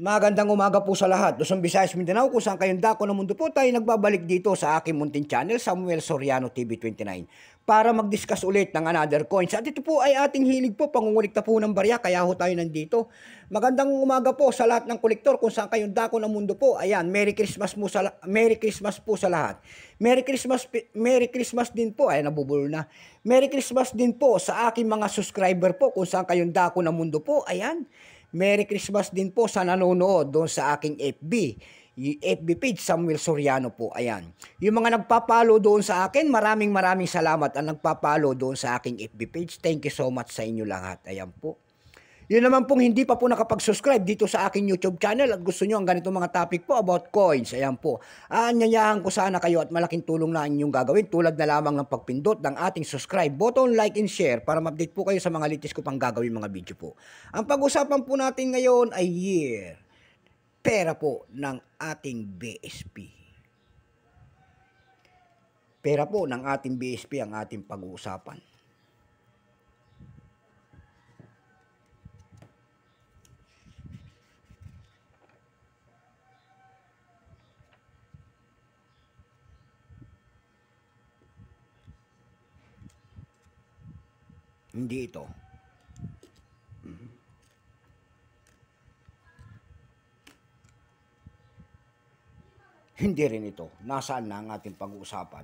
Magandang umaga po sa lahat. Luzon, Visayas, Mindanao, kung saan kayong dako ng mundo po, tayo nagbabalik dito sa aking munting channel, Samuel Soriano TV 29, para mag-discuss ulit ng another coins. At ito po ay ating hilig po, pangungulikta po ng barya, kaya ho tayo nandito. Magandang umaga po sa lahat ng kolektor, kung saan kayong dako ng mundo po. Ayan, Merry Christmas po sa lahat. Merry Christmas din po, ay nabubulo na. Merry Christmas din po sa aking mga subscriber po, kung saan kayong dako ng mundo po. Ayan. Merry Christmas din po sa nanonood doon sa aking FB. Yung FB page, Samuel Soriano po. Ayan. Yung mga nagpapalo doon sa akin, maraming salamat ang nagpapalo doon sa aking FB page. Thank you so much sa inyo lahat. Ayan po. Yun naman pong hindi pa po nakapag-subscribe dito sa aking YouTube channel at gusto nyo ang ganitong mga topic po about coins. Ayan po. Aanyayahan ko sana kayo at malaking tulong na inyong gagawin tulad na lamang ng pagpindot ng ating subscribe button, like and share para ma-update po kayo sa mga latest ko pang gagawin mga video po. Ang pag-usapan po natin ngayon ay pera po ng ating BSP. Pera po ng ating BSP ang ating pag-uusapan. Hindi ito. Hindi rin ito. Nasaan na ang ating pag-uusapan?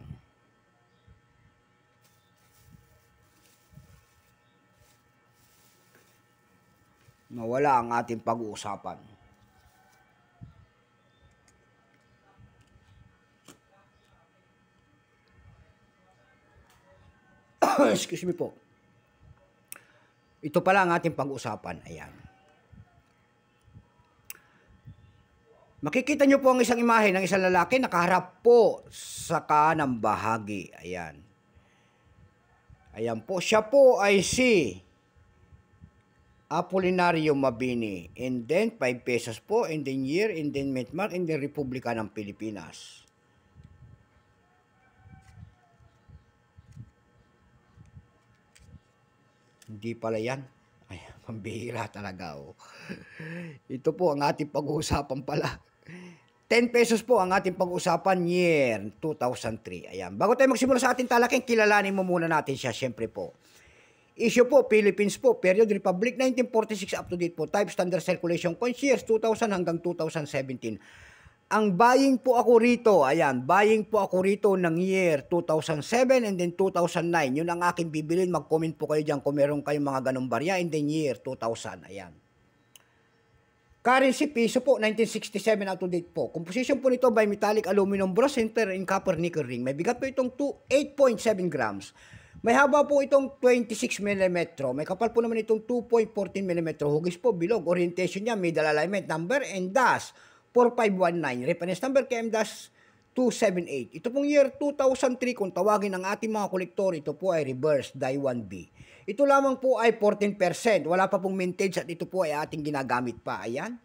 Nawala ang ating pag-uusapan. Excuse me po. Ito pala ang ating pag-usapan. Ayan. Makikita nyo po ang isang imahe ng isang lalaki nakaharap po sa kanang bahagi. Ayan. Ayan po. Siya po ay si Apolinario Mabini. And then 5 pesos po. And then year. And then Metmark. And then Republika ng Pilipinas. Hindi pala yan. Ay, pambihira talaga. Oh. Ito po ang ating pag-uusapan pala. 10 pesos po ang ating pag-uusapan year 2003. Ayan. Bago tayo magsimula sa ating talaking, kilalanin mo muna natin siya. Siyempre po. Issue po, Philippines po. Period, Republic, 1946 up to date po. Type, standard circulation coins, years 2000 hanggang 2017. Ang buying po ako rito, ayan, buying po ako rito ng year 2007 and then 2009. Yun ang aking bibilin. Mag-comment po kayo dyan kung meron kayong mga ganong barya and then year 2000. Ayan. Currency piso po, 1967 out to date po. Composition po nito by metallic aluminum brass center and copper nickel ring. May bigat po itong 8.7 grams. May haba po itong 26 mm. May kapal po naman itong 2.14 mm. Hugis po, bilog. Orientation niya, middle alignment number and dash 4519. Reference number KM-278. Ito pong year 2003, kung tawagin ng ating mga kolektor, ito po ay reverse die 1B. Ito lamang po ay 14%. Wala pa pong mintage at ito po ay ating ginagamit pa. Ayan.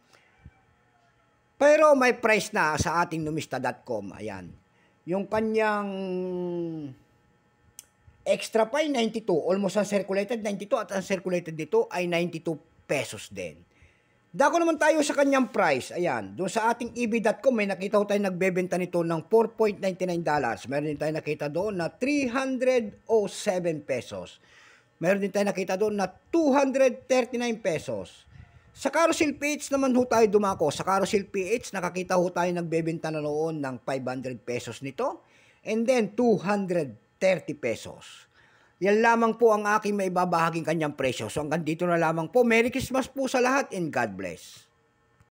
Pero may price na sa ating numista.com. Ayan. Yung kanyang extra pa ay 92. Almost uncirculated 92 at uncirculated dito ay 92 pesos din. Dako naman tayo sa kanyang price. Ayan, doon sa ating eb.com may nakita ko tayo nagbebenta nito ng $4.99. Meron din tayo nakita doon na 307 pesos. Meron din tayo nakita doon na 239 pesos. Sa Carousel PH naman ho tayo dumako. Sa Carousel PH nakakita ho tayo nagbebenta na noon ng 500 pesos nito. And then 230 pesos. Yan lamang po ang aking maibabahaging kanyang presyo. So hanggang dito na lamang po. Merry Christmas po sa lahat and God bless.